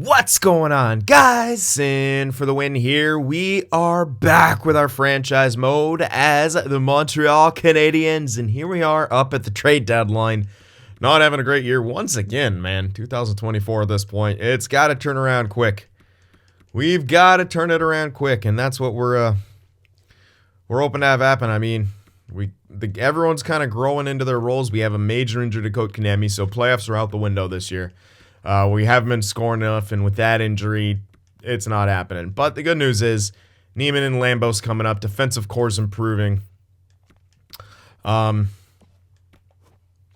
What's going on, guys? Cyn for the win here. We are back with our franchise mode as the Montreal Canadiens, and here we are up at the trade deadline. Not having a great year once again, man. 2024 at this point. It's got to turn around quick. We've got to turn it around quick, and that's what we're hoping to have happen. I mean, everyone's kind of growing into their roles. We have a major injury to Kotkaniemi, so playoffs are out the window this year. We haven't been scoring enough, and with that injury, it's not happening. But the good news is, Neiman and Lambos coming up. Defensive core's improving. Well,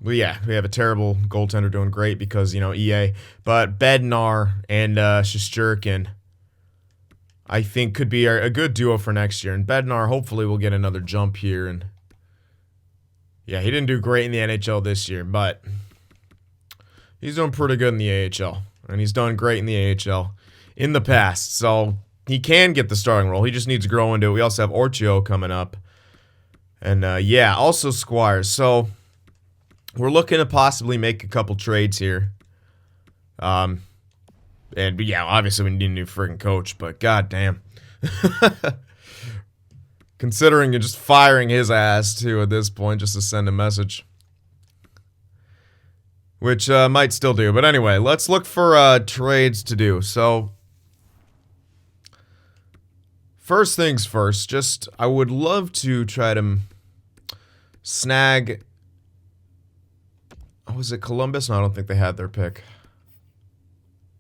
yeah, we have a terrible goaltender doing great because, EA. But Bednar and Shesterkin, I think, could be a good duo for next year. And Bednar, hopefully, will get another jump here. And yeah, he didn't do great in the NHL this year, but he's doing pretty good in the AHL, and he's done great in the AHL in the past. So he can get the starting role. He just needs to grow into it. We also have Orchio coming up. And, yeah, also Squires. So we're looking to possibly make a couple trades here. And, yeah, obviously we need a new friggin' coach, but goddamn. Considering you're just firing his ass, too, at this point, just to send a message. Which might still do. But anyway, let's look for trades to do. So, first things first, I would love to try to snag, was it Columbus? No, I don't think they had their pick.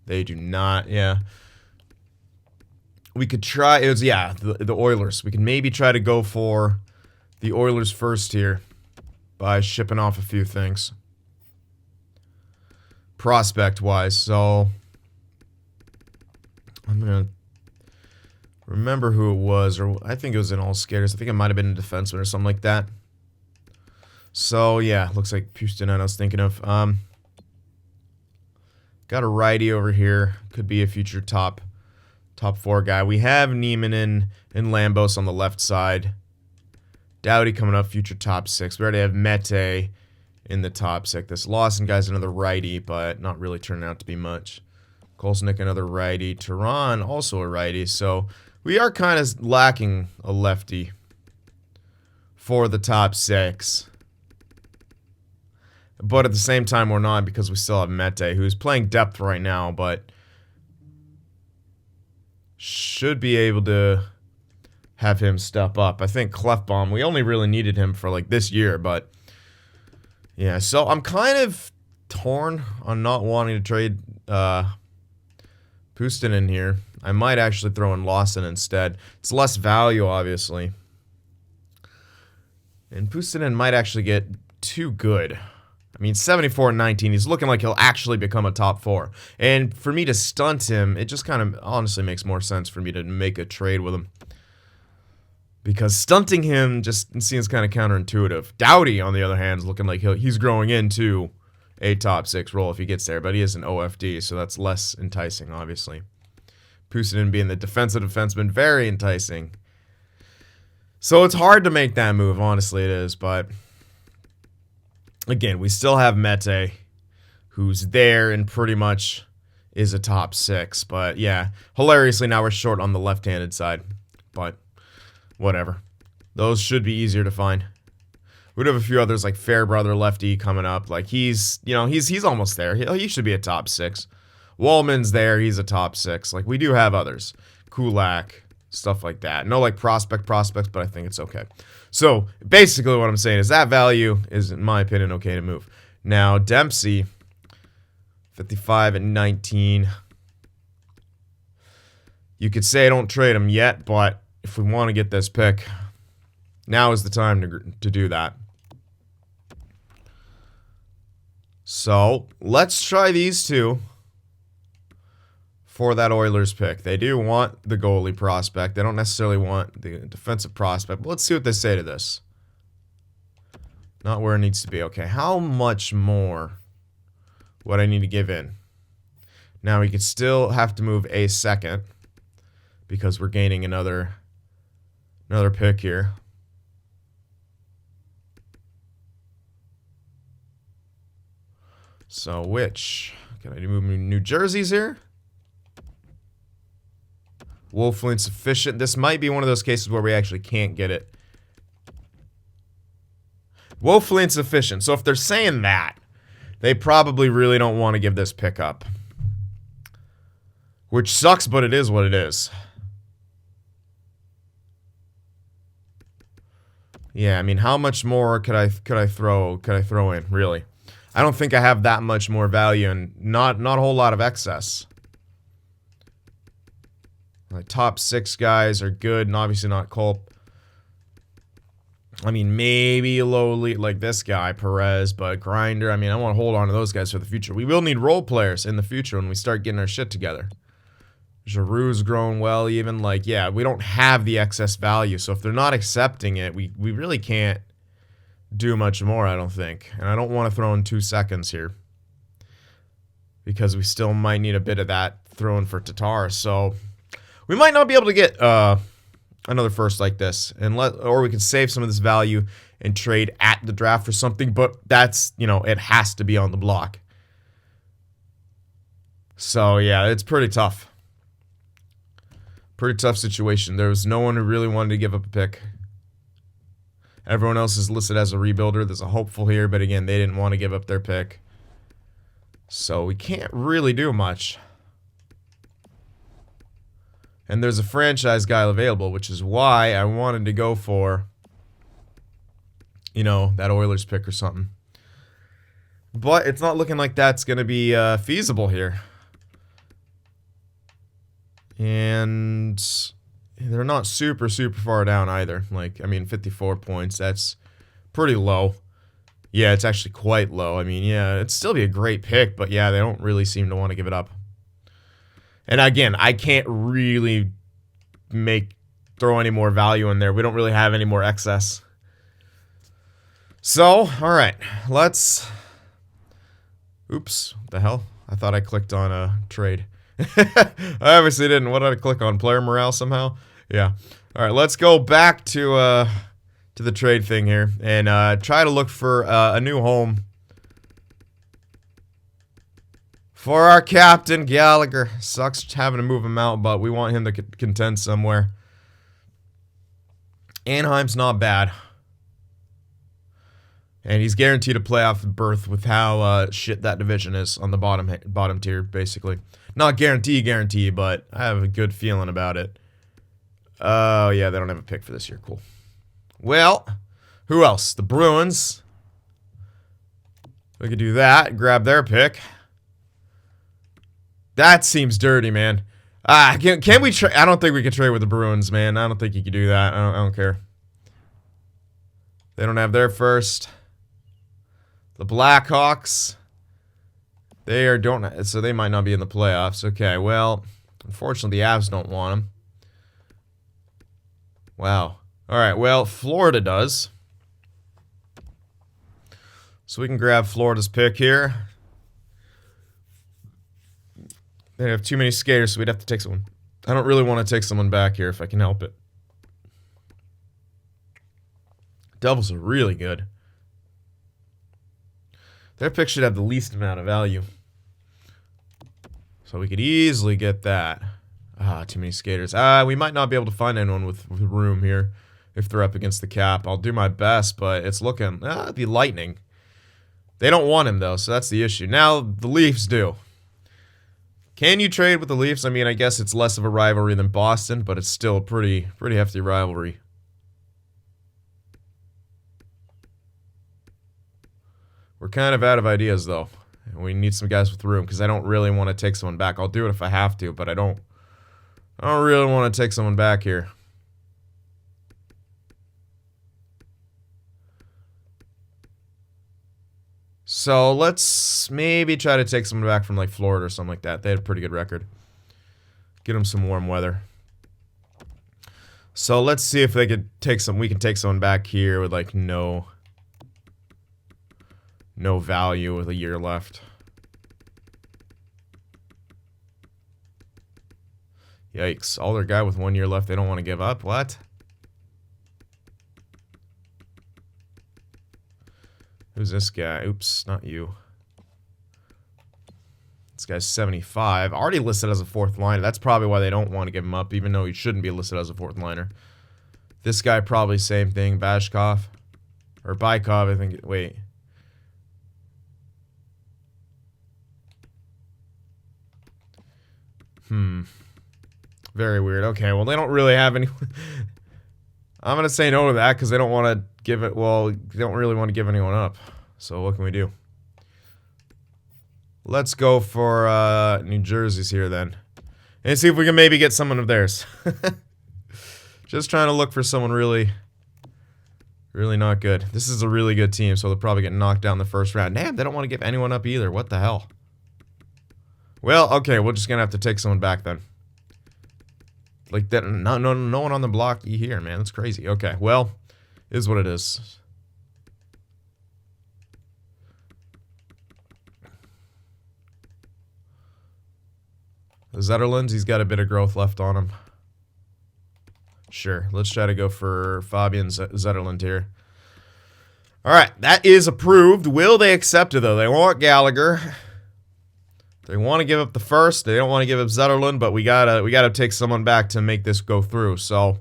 They do not, yeah. We could try, the Oilers. We could maybe try to go for the Oilers first here by shipping off a few things. Prospect-wise, so I'm going to remember who it was, or I think it was in All Skaters. I think it might have been a defenseman or something like that. So, yeah, looks like Houston I was thinking of. Got a righty over here. Could be a future top four guy. We have Neiman and Lambos on the left side. Doughty coming up, future top six. We already have Mete in the top six. This Lawson guy's another righty, but not really turning out to be much. Kolsnik, another righty. Tehran, also a righty. So we are kind of lacking a lefty for the top six. But at the same time, we're not, because we still have Mete, who's playing depth right now, but should be able to have him step up. I think Clefbaum, we only really needed him for like this year, but yeah, so I'm kind of torn on not wanting to trade Pustin in here. I might actually throw in Lawson instead. It's less value, obviously. And Pustinen might actually get too good. I mean, 74-19, he's looking like he'll actually become a top four. And for me to stunt him, it just kind of honestly makes more sense for me to make a trade with him. Because stunting him just seems kind of counterintuitive. Doughty, on the other hand, is looking like he's growing into a top six role if he gets there. But he is an OFD, so that's less enticing, obviously. Pustin being the defensive defenseman, very enticing. So it's hard to make that move, honestly it is. But again, we still have Mete, who's there and pretty much is a top six. But yeah, hilariously now we're short on the left-handed side. But whatever. Those should be easier to find. We'd have a few others like Fairbrother lefty coming up. Like he's almost there. He should be a top six. Wallman's there. He's a top six. Like we do have others. Kulak, stuff like that. No like prospects, but I think it's okay. So basically what I'm saying is that value is, in my opinion, okay to move. Now Dempsey, 55-19. You could say I don't trade him yet, but if we want to get this pick, now is the time to do that. So let's try these two for that Oilers pick. They do want the goalie prospect. They don't necessarily want the defensive prospect. But let's see what they say to this. Not where it needs to be. Okay, how much more would I need to give in? Now we could still have to move a second because we're gaining another pick here. So which, can I move New Jerseys here? Woefully insufficient. This might be one of those cases where we actually can't get it. Woefully insufficient. So if they're saying that, they probably really don't want to give this pick up. Which sucks, but it is what it is. Yeah, I mean, how much more could I throw in, really? I don't think I have that much more value and not a whole lot of excess. My top 6 guys are good and obviously not Culp. I mean, maybe lowly like this guy, Perez, but Grinder, I mean, I want to hold on to those guys for the future. We will need role players in the future when we start getting our shit together. Giroux's grown well even. Like, yeah, we don't have the excess value, so if they're not accepting it, we really can't do much more, I don't think. And I don't want to throw in 2 seconds here, because we still might need a bit of that thrown for Tatar, so we might not be able to get another first like this, or we can save some of this value and trade at the draft for something, but that's, you know, it has to be on the block. So yeah, it's pretty tough. Pretty tough situation. There was no one who really wanted to give up a pick. Everyone else is listed as a rebuilder. There's a hopeful here, but again, they didn't want to give up their pick. So we can't really do much. And there's a franchise guy available, which is why I wanted to go for, you know, that Oilers pick or something. But it's not looking like that's going to be feasible here. And they're not super far down either. Like, I mean, 54 points, that's pretty low. Yeah, it's actually quite low. I mean, yeah, it'd still be a great pick, but yeah, they don't really seem to want to give it up. And again, I can't really throw any more value in there. We don't really have any more excess. So, alright, let's... Oops, what the hell? I thought I clicked on a trade. I obviously didn't. What did I click on? Player morale somehow? Yeah. Alright, let's go back to the trade thing here and try to look for a new home for our captain, Gallagher. Sucks having to move him out, but we want him to contend somewhere. Anaheim's not bad. And he's guaranteed a playoff berth with how shit that division is on the bottom tier, basically. Not guarantee, but I have a good feeling about it. Oh, yeah, they don't have a pick for this year. Cool. Well, who else? The Bruins. We could do that. Grab their pick. That seems dirty, man. Can we trade? I don't think we can trade with the Bruins, man. I don't think you can do that. I don't care. They don't have their first. The Blackhawks. So they might not be in the playoffs. Okay, well, unfortunately, the Avs don't want them. Wow. All right, well, Florida does. So we can grab Florida's pick here. They have too many skaters, so we'd have to take someone. I don't really want to take someone back here if I can help it. Devils are really good. Their pick should have the least amount of value. So we could easily get that. Too many skaters. We might not be able to find anyone with room here if they're up against the cap. I'll do my best, but it's looking... the Lightning. They don't want him, though, so that's the issue. Now, the Leafs do. Can you trade with the Leafs? I mean, I guess it's less of a rivalry than Boston, but it's still a pretty hefty rivalry. We're kind of out of ideas, though. We need some guys with room, because I don't really want to take someone back. I'll do it if I have to, but I don't really want to take someone back here. So let's maybe try to take someone back from like Florida or something like that. They had a pretty good record. Get them some warm weather. So let's see if they could take some. We can take someone back here with like no value with a year left. Yikes. All their guy with 1 year left, they don't want to give up. What? Who's this guy? Oops, not you. This guy's 75. Already listed as a fourth liner. That's probably why they don't want to give him up, even though he shouldn't be listed as a fourth liner. This guy probably same thing. Bashkov. Or Bykov, I think. Wait. Very weird. Okay, well, they don't really have any... I'm going to say no to that because they don't want to give it... Well, they don't really want to give anyone up. So what can we do? Let's go for New Jersey's here then. And see if we can maybe get someone of theirs. Just trying to look for someone really not good. This is a really good team, so they'll probably get knocked down the first round. Damn, they don't want to give anyone up either. What the hell? Well, okay, we're just going to have to take someone back then. Like that, no one on the block here, man. That's crazy. Okay, well, is what it is. Zetterlund, he's got a bit of growth left on him. Sure, let's try to go for Fabian Zetterlund here. All right, that is approved. Will they accept it though? They want Gallagher. They want to give up the first. They don't want to give up Zetterlund, but we gotta take someone back to make this go through. So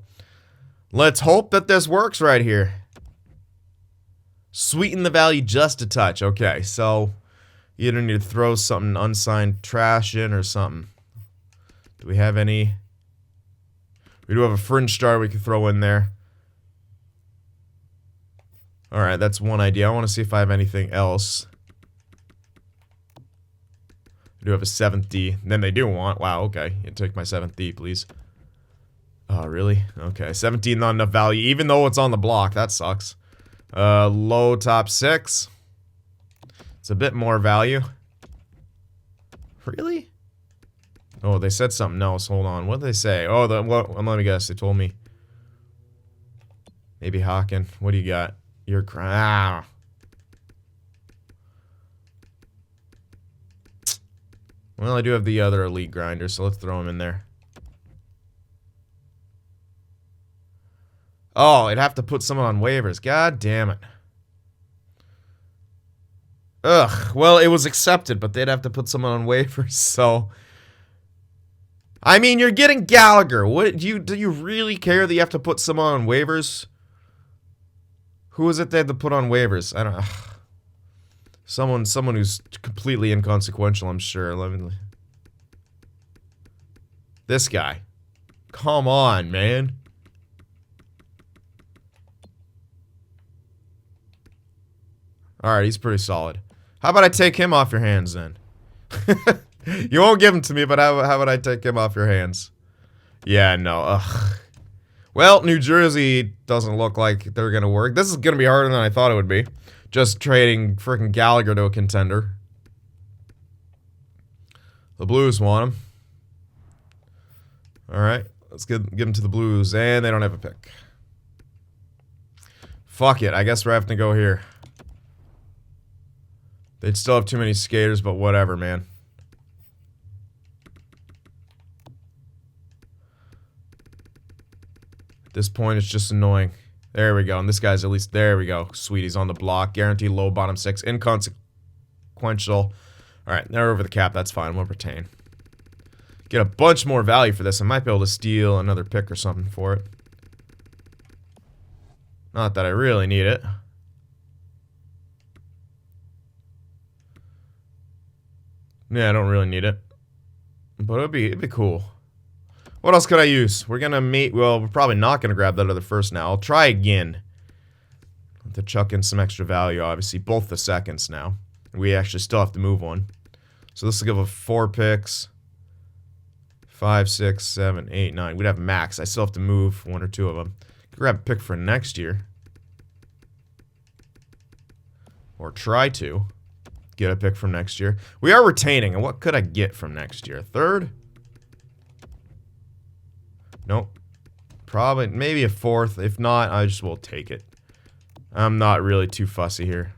let's hope that this works right here. Sweeten the value just a touch. Okay, so you either need to throw something unsigned trash in or something. Do we have any? We do have a fringe star we could throw in there. Alright, that's one idea. I want to see if I have anything else. I do have a 7th D. Then they do want... Wow, okay. You take my 7th D, please. Oh, really? Okay, 17, not enough value. Even though it's on the block. That sucks. Low top 6. It's a bit more value. Really? Oh, they said something else. Hold on. What did they say? Oh, let me guess. They told me. Maybe Hawken. What do you got? You're crying. Well, I do have the other elite grinder, so let's throw him in there. Oh, I'd have to put someone on waivers. God damn it. Ugh. Well, it was accepted, but they'd have to put someone on waivers, so... I mean, you're getting Gallagher. What do you really care that you have to put someone on waivers? Who is it they had to put on waivers? I don't know. Someone who's completely inconsequential, I'm sure. This guy. Come on, man. Alright, he's pretty solid. How about I take him off your hands then? You won't give him to me, but how about I take him off your hands? Yeah, no. Ugh. Well, New Jersey doesn't look like they're going to work. This is going to be harder than I thought it would be. Just trading freaking Gallagher to a contender. The Blues want him. Alright, let's give him to the Blues. And they don't have a pick. Fuck it, I guess we're having to go here. They'd still have too many skaters, but whatever, man. At this point, it's just annoying. There we go. And this guy's at least... There we go. Sweet. He's on the block. Guaranteed low bottom 6. Inconsequential. Alright, they're over the cap. That's fine. We'll retain. Get a bunch more value for this. I might be able to steal another pick or something for it. Not that I really need it. Yeah, I don't really need it. But it'd be cool. What else could I use? We're gonna meet... Well, we're probably not gonna grab that other first now. I'll try again. To chuck in some extra value, obviously. Both the seconds now. We actually still have to move one. So this will give us 4 picks. 5, 6, 7, 8, 9. We'd have max. I still have to move 1 or 2 of them. Grab a pick for next year. Or try to get a pick from next year. We are retaining. And what could I get from next year? 3rd? Nope. Probably, maybe a 4th. If not, I just will take it. I'm not really too fussy here.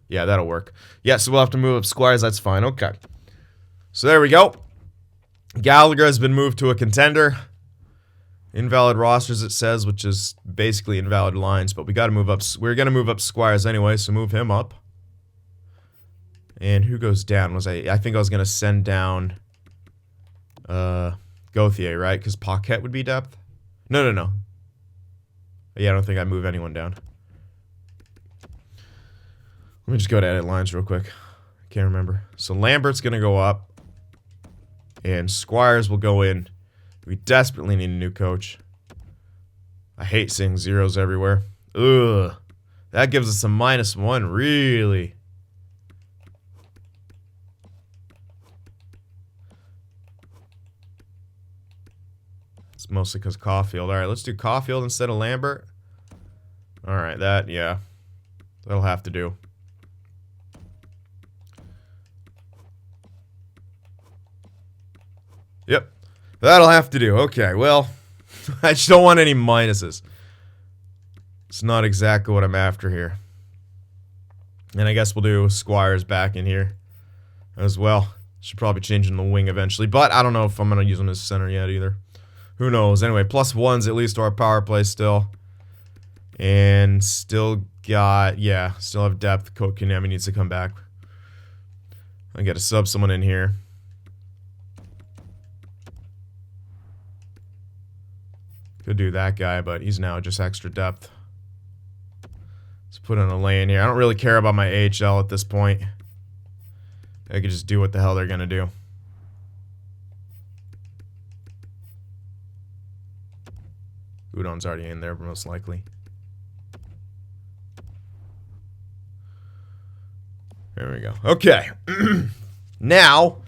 Yeah, that'll work. Yeah, so we'll have to move up Squires. That's fine. Okay. So there we go. Gallagher has been moved to a contender. Invalid rosters, it says, which is basically invalid lines. But we got to move up. We're going to move up Squires anyway, so move him up. And who goes down? I think I was going to send down Gauthier, right? Because Paquette would be depth. No. Yeah, I don't think I move anyone down. Let me just go to edit lines real quick. I can't remember. So Lambert's going to go up. And Squires will go in. We desperately need a new coach. I hate seeing zeros everywhere. Ugh. That gives us a -1, really. It's mostly because Caulfield. Alright, let's do Caulfield instead of Lambert. Alright, yeah. That'll have to do. Yep. That'll have to do. Okay, well, I just don't want any minuses. It's not exactly what I'm after here. And I guess we'll do Squires back in here as well. Should probably change in the wing eventually, but I don't know if I'm going to use him as center yet either. Who knows? Anyway, +1s at least to our power play still. And still got, yeah, still have depth. Kotkaniemi needs to come back. I got to sub someone in here. Could do that guy, but he's now just extra depth. Let's put in a lane here. I don't really care about my AHL at this point. They could just do what the hell they're going to do. Udon's already in there, most likely. There we go. Okay. Now,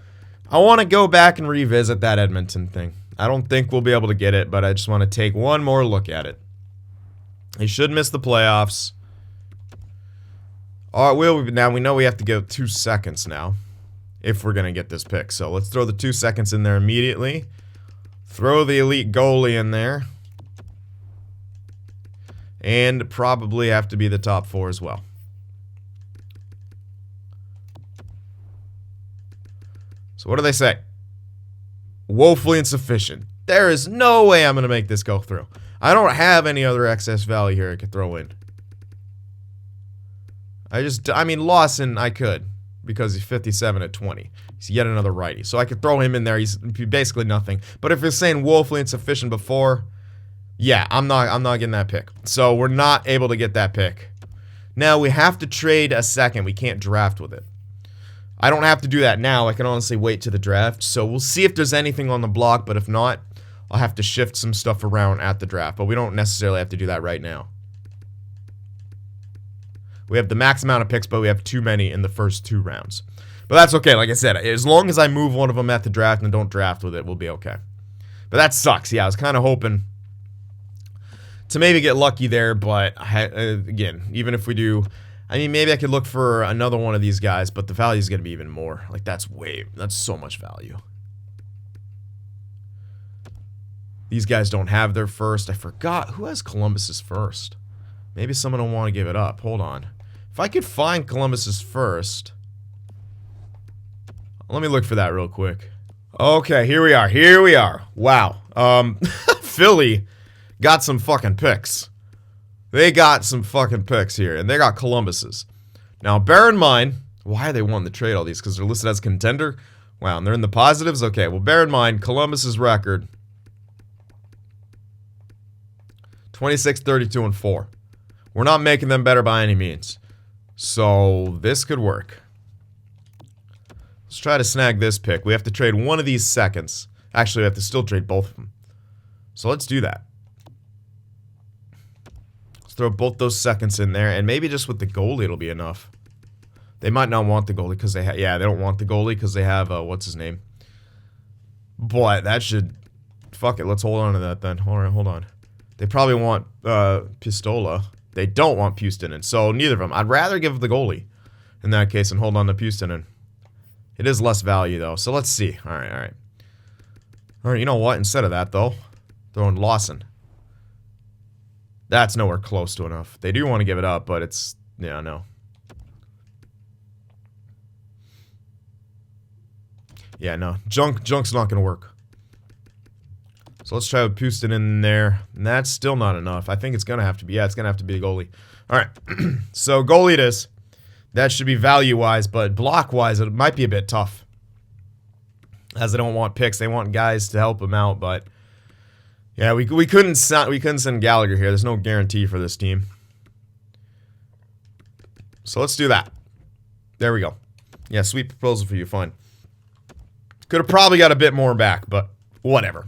I want to go back and revisit that Edmonton thing. I don't think we'll be able to get it, but I just want to take one more look at it. They should miss the playoffs. Now we know we have to go 2 seconds now if we're going to get this pick. So let's throw the 2 seconds in there immediately. Throw the elite goalie in there. And probably have to be the top 4 as well. So what do they say? Woefully insufficient. There is no way I'm going to make this go through. I don't have any other excess value here I could throw in. I mean, Lawson, I could. Because he's 57 at 20. He's yet another righty. So I could throw him in there. He's basically nothing. But if you're saying woefully insufficient before, yeah, I'm not getting that pick. So we're not able to get that pick. Now, we have to trade a second. We can't draft with it. I don't have to do that now. I can honestly wait to the draft. So we'll see if there's anything on the block. But if not, I'll have to shift some stuff around at the draft. But we don't necessarily have to do that right now. We have the max amount of picks, but we have too many in the first 2 rounds. But that's okay. Like I said, as long as I move one of them at the draft and don't draft with it, we'll be okay. But that sucks. Yeah, I was kind of hoping to maybe get lucky there. But again, even if we do... I mean, maybe I could look for another one of these guys, but the value is going to be even more. Like, that's so much value. These guys don't have their first. I forgot. Who has Columbus's first? Maybe someone will want to give it up. Hold on. If I could find Columbus's first. Let me look for that real quick. Okay, here we are. Here we are. Wow. Philly got some fucking picks. They got some fucking picks here, and they got Columbus's. Now, bear in mind, why they wanting to trade all these? Because they're listed as contender? Wow, and they're in the positives? Okay, well, bear in mind, Columbus's record, 26, 32, and 4. We're not making them better by any means. So, this could work. Let's try to snag this pick. We have to trade one of these seconds. Actually, we have to still trade both of them. So, let's do that. Throw both those seconds in there, and maybe just with the goalie it'll be enough. They might not want the goalie because they they don't want the goalie because they have what's his name. But that should, fuck it, let's hold on to that then. All right, hold on. They probably want Pistola. They don't want Puustinen, so neither of them. I'd rather give the goalie in that case and hold on to Puustinen. It is less value though, so let's see. All right. You know what? Instead of that though, throwing Lawson. That's nowhere close to enough. They do want to give it up, but it's... Yeah, no. Yeah, no. Junk's not going to work. So let's try with Puustinen in there. And that's still not enough. I think it's going to have to be... Yeah, it's going to have to be a goalie. Alright. So, goalie it is. That should be value-wise, but block-wise, it might be a bit tough. As they don't want picks, they want guys to help them out, but yeah, we couldn't send Gallagher here. There's no guarantee for this team. So let's do that. There we go. Yeah, sweet proposal for you, fine. Could have probably got a bit more back, but whatever.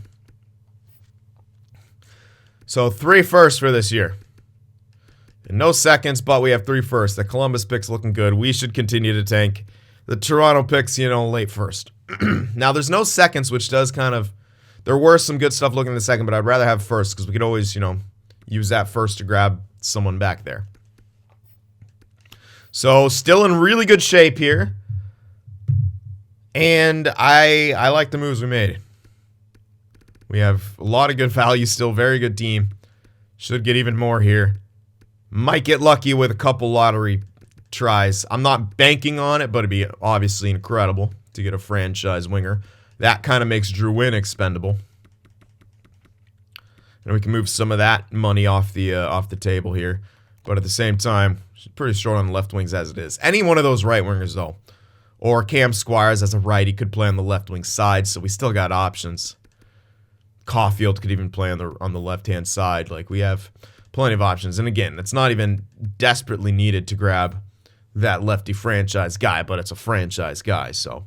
So 3 firsts for this year. And no seconds, but we have 3 firsts. The Columbus pick's looking good. We should continue to tank. The Toronto pick's, you know, late first. Now, there's no seconds, which does kind of... There were some good stuff looking in the second, but I'd rather have first because we could always, you know, use that first to grab someone back there. So, still in really good shape here. And I like the moves we made. We have a lot of good value still. Very good team. Should get even more here. Might get lucky with a couple lottery tries. I'm not banking on it, but it'd be obviously incredible to get a franchise winger. That kind of makes Drew Wynn expendable. And we can move some of that money off the table here. But at the same time, pretty short on the left wings as it is. Any one of those right wingers, though. Or Cam Squires as a righty could play on the left wing side, so we still got options. Caulfield could even play on the left-hand side. Like, we have plenty of options. And again, it's not even desperately needed to grab that lefty franchise guy, but it's a franchise guy, so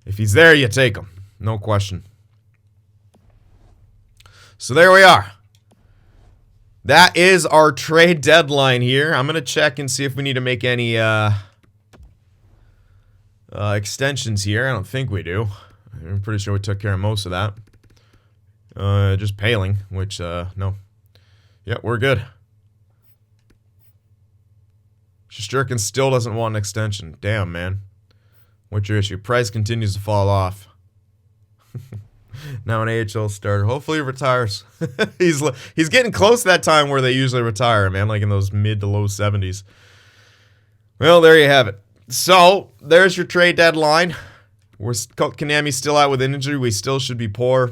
if he's there, you take him. No question. So there we are. That is our trade deadline here. I'm going to check and see if we need to make any extensions here. I don't think we do. I'm pretty sure we took care of most of that. Just Paling, which, no. Yeah, we're good. Shesterkin still doesn't want an extension. Damn, man. What's your issue? Price continues to fall off. Now an AHL starter. Hopefully he retires. He's getting close to that time where they usually retire, man. Like in those mid to low 70s. Well, there you have it. So, there's your trade deadline. Konami's still out with an injury. We still should be poor.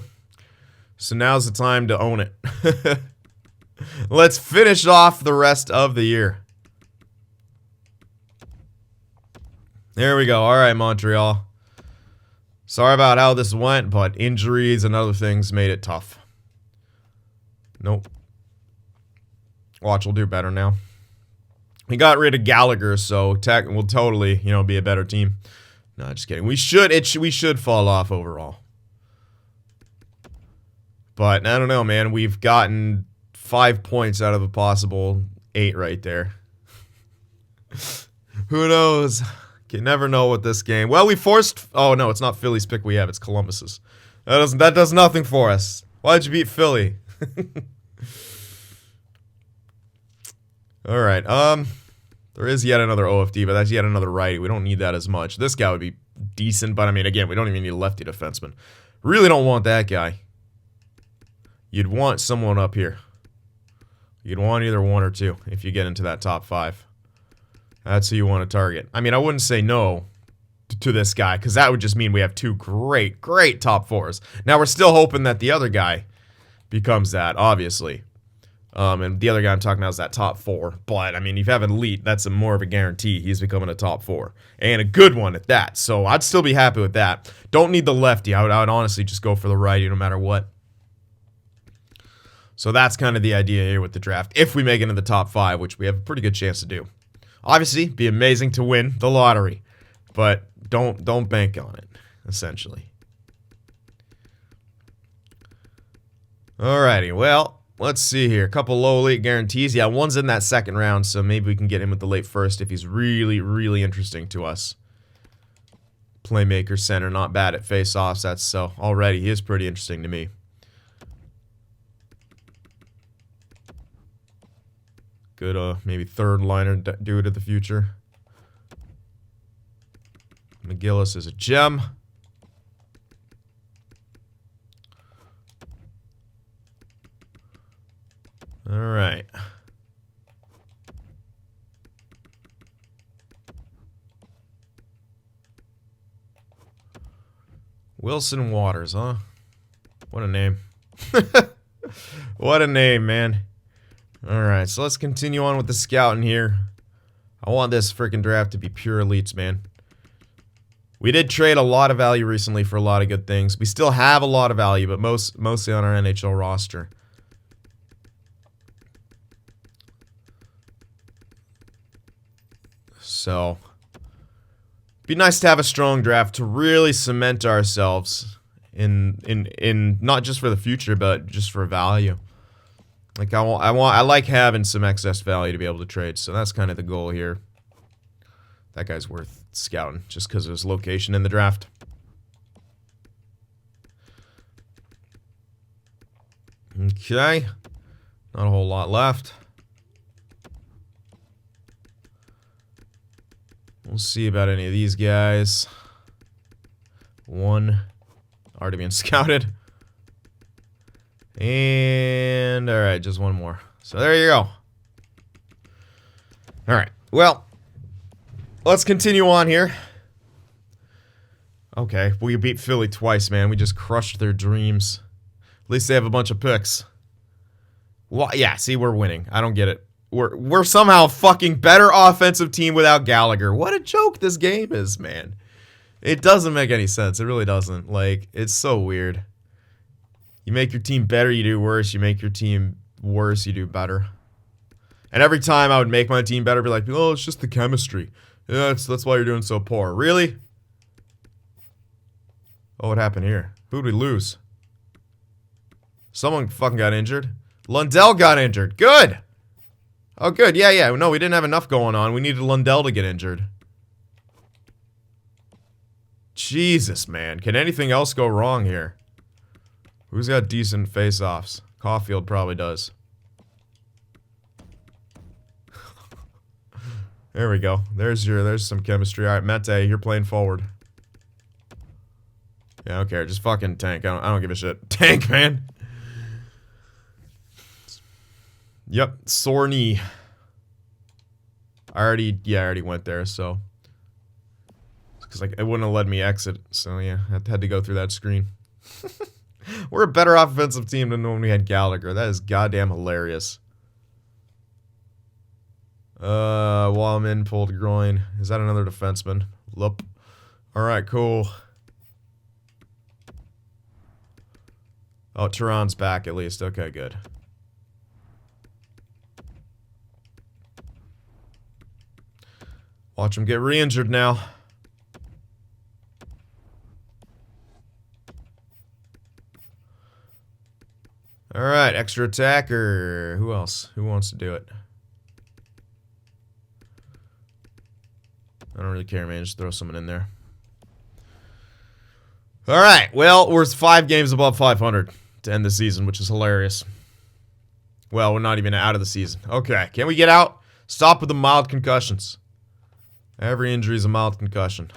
So now's the time to own it. Let's finish off the rest of the year. There we go. All right, Montreal. Sorry about how this went, but injuries and other things made it tough. Nope. Watch, we'll do better now. We got rid of Gallagher, so Tech will totally, you know, be a better team. No, just kidding. We should fall off overall. But I don't know, man. We've gotten 5 points out of a possible 8 right there. Who knows? You never know with this game. Well, we forced... Oh, no, it's not Philly's pick we have. It's Columbus's. That does nothing for us. Why'd you beat Philly? Alright, there is yet another OFD, but that's yet another righty. We don't need that as much. This guy would be decent, but I mean, again, we don't even need a lefty defenseman. Really don't want that guy. You'd want someone up here. You'd want either 1 or 2 if you get into that top 5. That's who you want to target. I mean, I wouldn't say no to this guy, because that would just mean we have 2 great top 4s. Now, we're still hoping that the other guy becomes that, obviously. And the other guy I'm talking about is that top 4. But, I mean, if you have an elite, that's more of a guarantee he's becoming a top 4. And a good one at that. So, I'd still be happy with that. Don't need the lefty. I would honestly just go for the righty no matter what. So, that's kind of the idea here with the draft. If we make it into the top 5, which we have a pretty good chance to do. Obviously, it'd be amazing to win the lottery, but don't bank on it, essentially. Alrighty, well, let's see here. A couple low late guarantees. Yeah, one's in that second round, so maybe we can get him with the late first if he's really interesting to us. Playmaker center, not bad at face-offs. That's so already he is pretty interesting to me. Good, maybe third liner dude of the future. McGillis is a gem. All right. Wilson Waters, huh? What a name. What a name, man. Alright, so let's continue on with the scouting here. I want this freaking draft to be pure elites, man. We did trade a lot of value recently for a lot of good things. We still have a lot of value, but mostly on our NHL roster. So, be nice to have a strong draft to really cement ourselves in not just for the future, but just for value. Like I like having some excess value to be able to trade. So that's kind of the goal here. That guy's worth scouting just because of his location in the draft. Okay. Not a whole lot left. We'll see about any of these guys. One already being scouted. And alright, just one more. So there you go. Alright, well, let's continue on here. Okay, we beat Philly twice, man. We just crushed their dreams. At least they have a bunch of picks. Well, yeah, see, we're winning. I don't get it. We're somehow a fucking better offensive team without Gallagher. What a joke this game is, man. It doesn't make any sense. It really doesn't. Like, it's so weird. You make your team better, you do worse. You make your team worse, you do better. And every time I would make my team better, be like, oh, it's just the chemistry. Yeah, that's why you're doing so poor. Really? Oh, what happened here? Who'd we lose? Someone fucking got injured. Lundell got injured. Good! Oh, good. Yeah. No, we didn't have enough going on. We needed Lundell to get injured. Jesus, man. Can anything else go wrong here? Who's got decent face-offs? Caulfield probably does. There we go. There's some chemistry. All right, Mete, you're playing forward. Yeah, I don't care. Just fucking tank. I don't give a shit. Tank, man. Yep, sore knee. I already went there, so. Because like it wouldn't have let me exit, so yeah, I had to go through that screen. We're a better offensive team than when we had Gallagher. That is goddamn hilarious. Wallman pulled groin. Is that another defenseman? Lup. Alright, cool. Oh, Turan's back at least. Okay, good. Watch him get re-injured now. Alright, extra attacker. Who else? Who wants to do it? I don't really care, man. Just throw someone in there. Alright, well, we're 5 games above 500 to end the season, which is hilarious. Well, we're not even out of the season. Okay, can we get out? Stop with the mild concussions. Every injury is a mild concussion.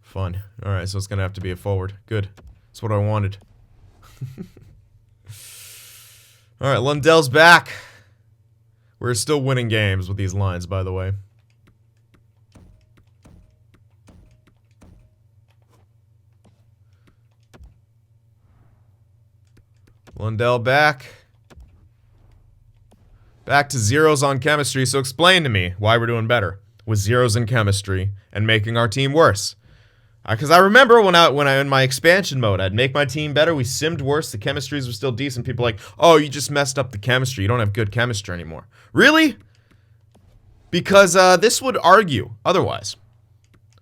Fun. Alright, so it's going to have to be a forward. Good. That's what I wanted. Alright, Lundell's back. We're still winning games with these lines, by the way. Lundell back. Back to zeros on chemistry, so explain to me why we're doing better with zeros in chemistry and making our team worse. Because I remember when I in my expansion mode, I'd make my team better, we simmed worse, the chemistries were still decent. People were like, oh, you just messed up the chemistry, you don't have good chemistry anymore. Really? Because this would argue otherwise.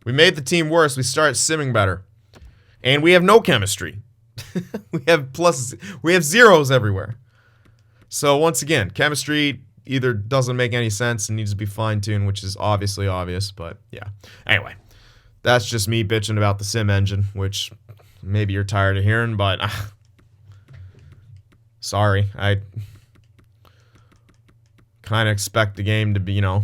We made the team worse, we started simming better. And we have no chemistry. We have zeros everywhere. So once again, chemistry either doesn't make any sense and needs to be fine-tuned, which is obviously obvious, but yeah. Anyway, that's just me bitching about the sim engine, which maybe you're tired of hearing, but sorry. I kind of expect the game to be, you know,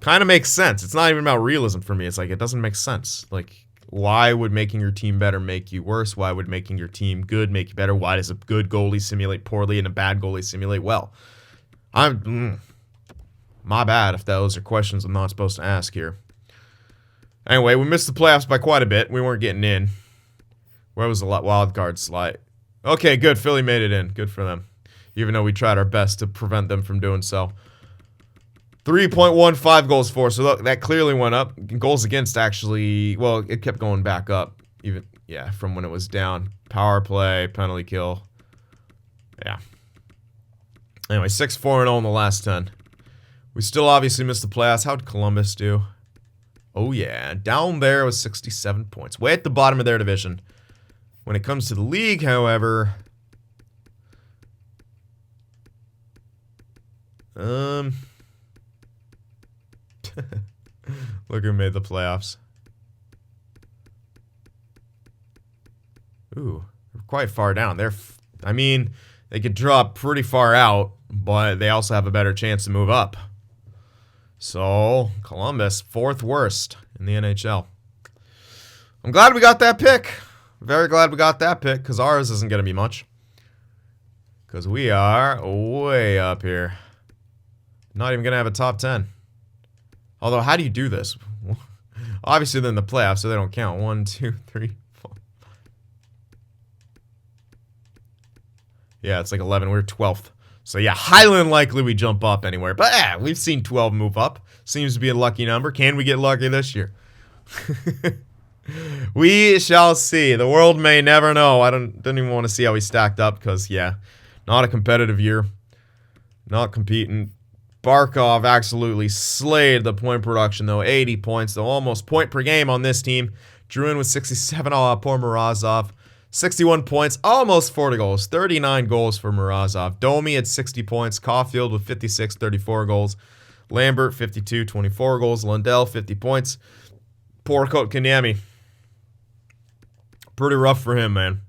kind of makes sense. It's not even about realism for me. It's like, it doesn't make sense. Like, why would making your team better make you worse? Why would making your team good make you better? Why does a good goalie simulate poorly and a bad goalie simulate well? My bad if those are questions I'm not supposed to ask here. Anyway, we missed the playoffs by quite a bit. We weren't getting in. Where was the wild card slide? Okay, good. Philly made it in. Good for them. even though we tried our best to prevent them from doing so. 3.15 goals for, so that clearly went up. Goals against actually, well, it kept going back up, even, yeah, from when it was down. Power play, penalty kill. Yeah. Anyway, 6-4-0 in the last 10. We still obviously missed the playoffs. How'd Columbus do? Oh, yeah. Down there was 67 points. Way at the bottom of their division. When it comes to the league, however... Look who made the playoffs. Ooh, they're quite far down. I mean, they could drop pretty far out, but they also have a better chance to move up. So, Columbus, 4th worst in the NHL. I'm glad we got that pick. Very glad we got that pick, because ours isn't going to be much. Because we are way up here. Not even going to have a top 10. Although, how do you do this? Obviously, they're in the playoffs, so they don't count. 1, 2, 3, 4. Yeah, it's like 11. We're 12th. So, yeah, highly unlikely we jump up anywhere. But, yeah, we've seen 12 move up. Seems to be a lucky number. Can we get lucky this year? We shall see. The world may never know. I don't even want to see how we stacked up because, yeah, not a competitive year. Not competing. Barkov absolutely slayed the point production, though. 80 points, though. Almost point per game on this team. Druin with 67. Oh, poor Morozov. 61 points. Almost 40 goals. 39 goals for Morozov. Domi at 60 points. Caulfield with 56, 34 goals. Lambert, 52, 24 goals. Lundell, 50 points. Poor Kotkaniemi. Pretty rough for him, man.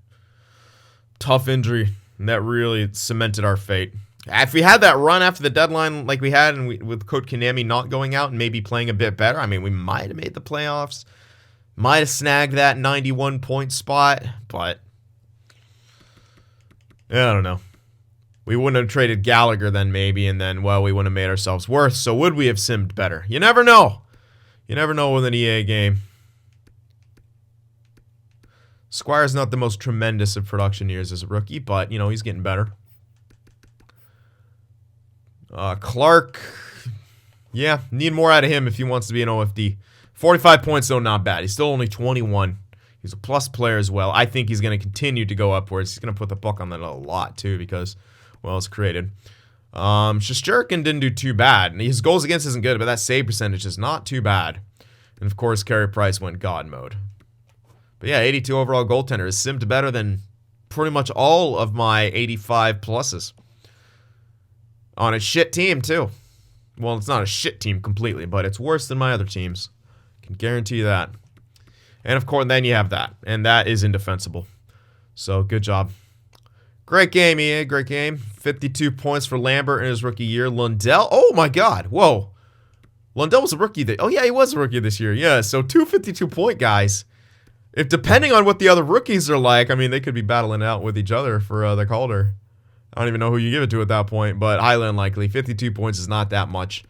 Tough injury. And that really cemented our fate. If we had that run after the deadline like we had, and with Kotkaniemi not going out and maybe playing a bit better, I mean, we might have made the playoffs. Might have snagged that 91-point spot, but yeah, I don't know. We wouldn't have traded Gallagher then maybe, and then, well, we wouldn't have made ourselves worth. So would we have simmed better? You never know. You never know with an EA game. Squire's not the most tremendous of production years as a rookie, but, you know, he's getting better. Clark, yeah, need more out of him if he wants to be an OFD. 45 points, though, not bad. He's still only 21. He's a plus player as well. I think he's going to continue to go upwards. He's going to put the buck on that a lot, too, because, well, it's created. Shesterkin didn't do too bad. His goals against isn't good, but that save percentage is not too bad. And, of course, Carey Price went God mode. But, yeah, 82 overall goaltender is simmed better than pretty much all of my 85 pluses. On a shit team, too. Well, it's not a shit team completely, but it's worse than my other teams. Can guarantee that. And, of course, then you have that. And that is indefensible. So, good job. Great game, EA. Great game. 52 points for Lambert in his rookie year. Lundell. Oh, my God. Whoa. Lundell was a rookie. Oh, yeah, he was a rookie this year. Yeah, so 2 52-point guys. If depending on what the other rookies are like, I mean, they could be battling out with each other for the Calder. I don't even know who you give it to at that point, but highly unlikely. 52 points is not that much.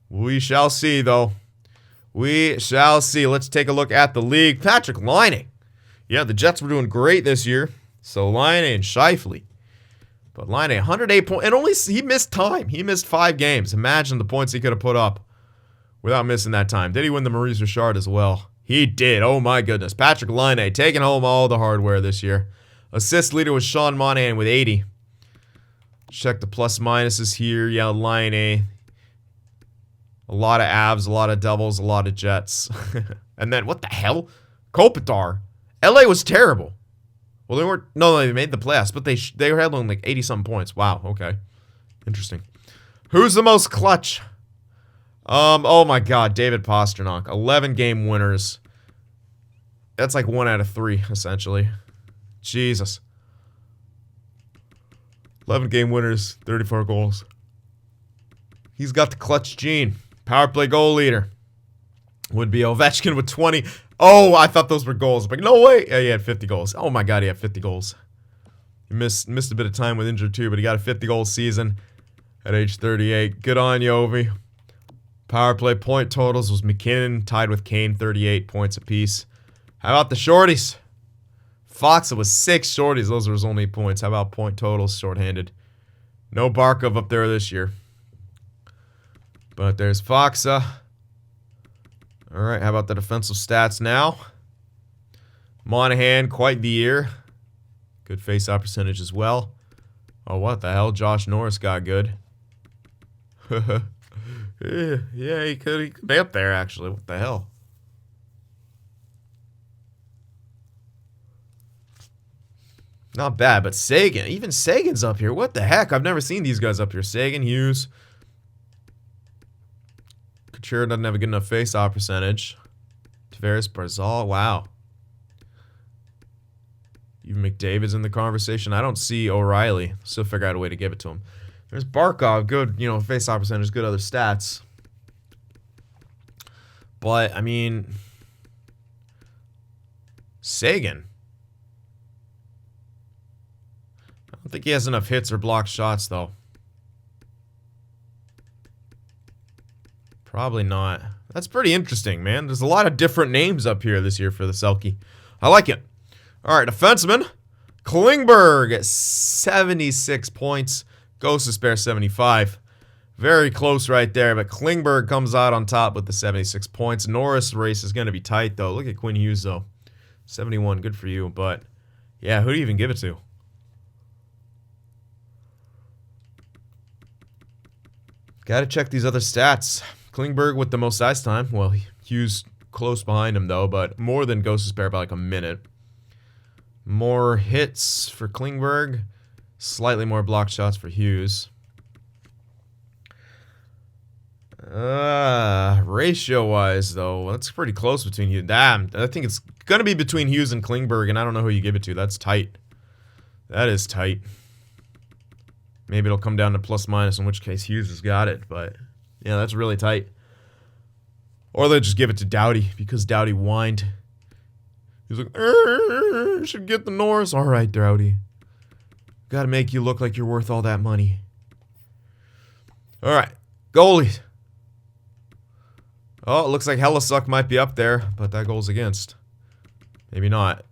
We shall see, though. We shall see. Let's take a look at the league. Patrick Laine. Yeah, the Jets were doing great this year. So Laine and Scheifele. But Laine, 108 points. And he missed time. He missed 5 games. Imagine the points he could have put up without missing that time. Did he win the Maurice Richard as well? He did. Oh, my goodness. Patrick Laine taking home all the hardware this year. Assist leader was Sean Monahan with 80. Check the plus minuses here. Yeah, Laine. A lot of abs, a lot of doubles, a lot of Jets. And then, what the hell? Kopitar. LA was terrible. Well, they weren't. No, they made the playoffs, but they were handling like 80-something points. Wow, okay. Interesting. Who's the most clutch? Oh my God, David Pastrnak. 11 game winners. That's like 1 out of 3, essentially. Jesus. 11 game winners, 34 goals. He's got the clutch gene. Power play goal leader would be Ovechkin with 20. Oh, I thought those were goals. But no way. Yeah, he had 50 goals. Oh my God, he had 50 goals. He missed a bit of time with injury too, but he got a 50-goal season at age 38. Good on you, Ovi. Power play point totals was McKinnon tied with Kane, 38 points apiece. How about the shorties? Foxa was 6 shorties. Those were his only points. How about point totals shorthanded? No Barkov up there this year. But there's Foxa. All right, how about the defensive stats now? Monahan, quite the year. Good face-off percentage as well. Oh, what the hell? Josh Norris got good. Yeah, he could be up there, actually. What the hell? Not bad, but Sagan. Even Sagan's up here. What the heck? I've never seen these guys up here. Sagan, Hughes. Couture doesn't have a good enough face-off percentage. Tavares, Barzal. Wow. Even McDavid's in the conversation. I don't see O'Reilly. Still figure out a way to give it to him. There's Barkov. Good, face-off percentage. Good other stats. But, I mean... Sagan. I don't think he has enough hits or blocked shots, though. Probably not. That's pretty interesting, man. There's a lot of different names up here this year for the Selke. I like it. All right, defenseman. Klingberg at 76 points. Ghost Despair 75. Very close right there, but Klingberg comes out on top with the 76 points. Norris race is going to be tight, though. Look at Quinn Hughes, though. 71, good for you. But, yeah, who do you even give it to? Got to check these other stats. Klingberg with the most ice time. Well, Hughes close behind him, though, but more than Ghost Despair by like a minute. More hits for Klingberg. Slightly more block shots for Hughes. Ratio-wise, though, that's pretty close between you. Damn, I think it's going to be between Hughes and Klingberg, and I don't know who you give it to. That's tight. That is tight. Maybe it'll come down to plus-minus, in which case Hughes has got it. But, yeah, that's really tight. Or they'll just give it to Doughty, because Doughty whined. He's like, you should get the Norris. All right, Doughty. Got to make you look like you're worth all that money. All right, goalies. Oh, it looks like Hellesuck might be up there, but that goal's against. Maybe not.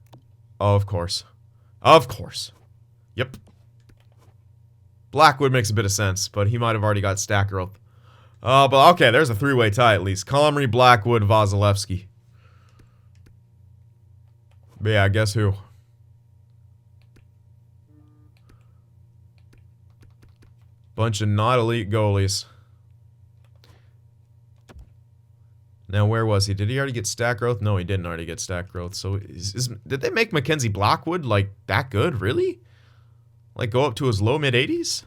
Oh, of course. Of course. Yep. Blackwood makes a bit of sense, but he might have already got stack growth. But okay, there's a three-way tie at least. Comrie, Blackwood, Vasilevsky. But yeah, guess who? Bunch of not elite goalies. Now, where was he? Did he already get stack growth? No, he didn't already get stack growth. So, did they make Mackenzie Blackwood, like, that good? Really? Like, go up to his low mid-80s?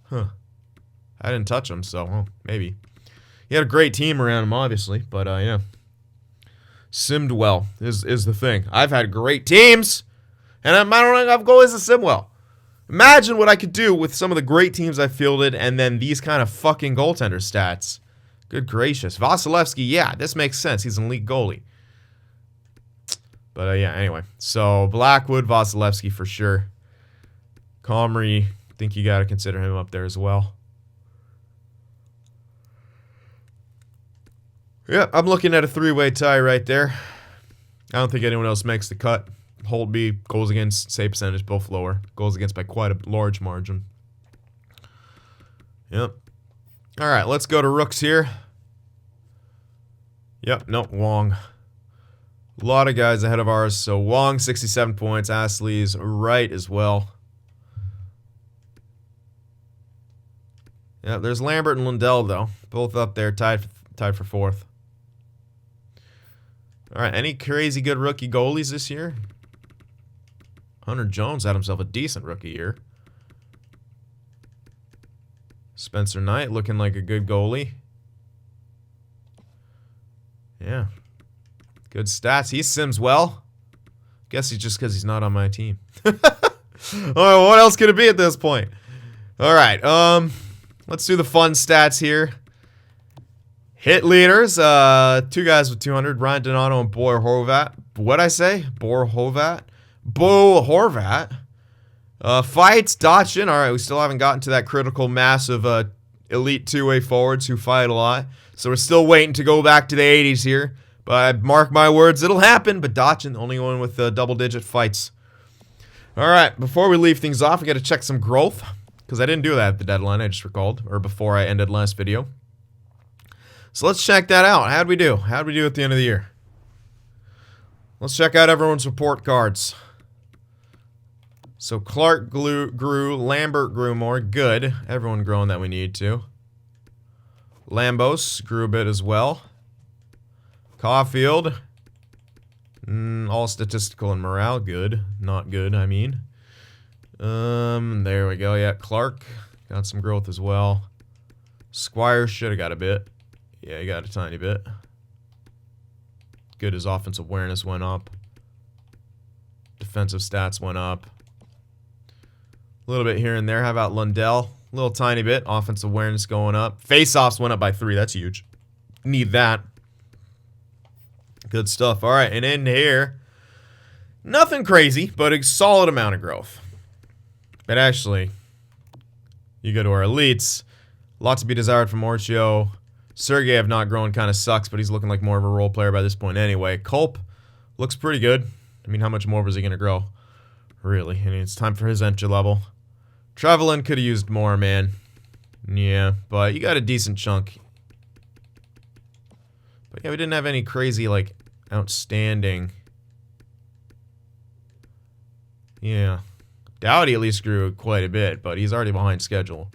Huh. I didn't touch him, so, well, maybe. He had a great team around him, obviously. But, yeah. Simmed well is the thing. I've had great teams, and I don't have goalies that sim well. Imagine what I could do with some of the great teams I fielded and then these kind of fucking goaltender stats. Good gracious. Vasilevsky, yeah, this makes sense. He's an elite goalie. But, yeah, anyway. So, Blackwood, Vasilevsky for sure. Comrie, I think you got to consider him up there as well. Yeah, I'm looking at a three-way tie right there. I don't think anyone else makes the cut. Holtby, goals against, save percentage, both lower. Goals against by quite a large margin. Yep. All right, let's go to Rooks here. Yep, no, Wong. A lot of guys ahead of ours. So Wong, 67 points. Astley's right as well. Yeah, there's Lambert and Lundell, though. Both up there, tied for fourth. All right, any crazy good rookie goalies this year? Hunter Jones had himself a decent rookie year. Spencer Knight looking like a good goalie. Yeah. Good stats. He sims well. Guess he's just because he's not on my team. Alright, what else could it be at this point? Alright, let's do the fun stats here. Hit leaders, two guys with 200, Ryan Donato and Bo Horvat. What'd I say? Bo Horvat? Bo Horvat. Fights, Dotchin. Alright, we still haven't gotten to that critical mass of elite two-way forwards who fight a lot. So we're still waiting to go back to the 80s here. But mark my words, it'll happen. But Dotchin, the only one with double-digit fights. All right, before we leave things off, we got to check some growth. Because I didn't do that at the deadline, I just recalled. Or before I ended last video. So let's check that out. How'd we do? How'd we do at the end of the year? Let's check out everyone's report cards. So Clark grew, Lambert grew more. Good. Everyone growing that we need to. Lambos grew a bit as well. Caulfield. All statistical and morale. Good. Not good, I mean. There we go. Yeah, Clark got some growth as well. Squire should have got a bit. Yeah, he got a tiny bit. Good, his offensive awareness went up. Defensive stats went up. A little bit here and there. How about Lundell? A little tiny bit. Offensive awareness going up. Face-offs went up by 3. That's huge. Need that. Good stuff. All right, and in here, nothing crazy, but a solid amount of growth. But actually, you go to our elites. Lots to be desired from Orchio. Sergeyev not growing kind of sucks, but he's looking like more of a role player by this point anyway. Culp looks pretty good. I mean, how much more was he going to grow? Really? I mean, it's time for his entry level. Trevelyan could have used more, man. Yeah, but you got a decent chunk. But yeah, we didn't have any crazy, like, outstanding. Yeah. Dowdy at least grew quite a bit, but he's already behind schedule.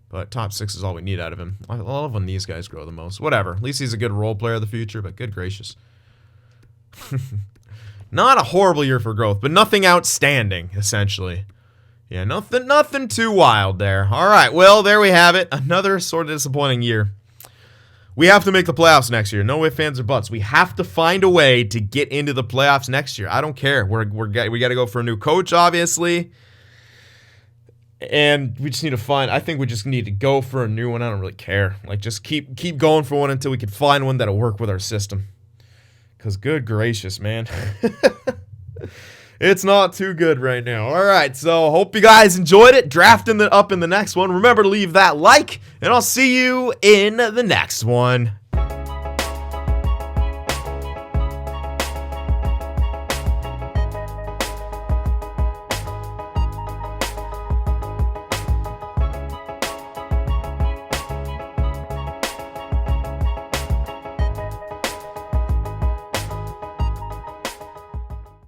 But top 6 is all we need out of him. I love when these guys grow the most. Whatever. At least he's a good role player of the future, but good gracious. Not a horrible year for growth, but nothing outstanding, essentially. Yeah, nothing too wild there. All right, well, there we have it. Another sort of disappointing year. We have to make the playoffs next year. No ifs, ands, or buts. We have to find a way to get into the playoffs next year. I don't care. We got to go for a new coach, obviously. And we just need to find, I think we just need to go for a new one. I don't really care. Like, just keep going for one until we can find one that'll work with our system. Because good gracious, man. It's not too good right now. All right, so hope you guys enjoyed it. Drafting up in the next one. Remember to leave that like, and I'll see you in the next one.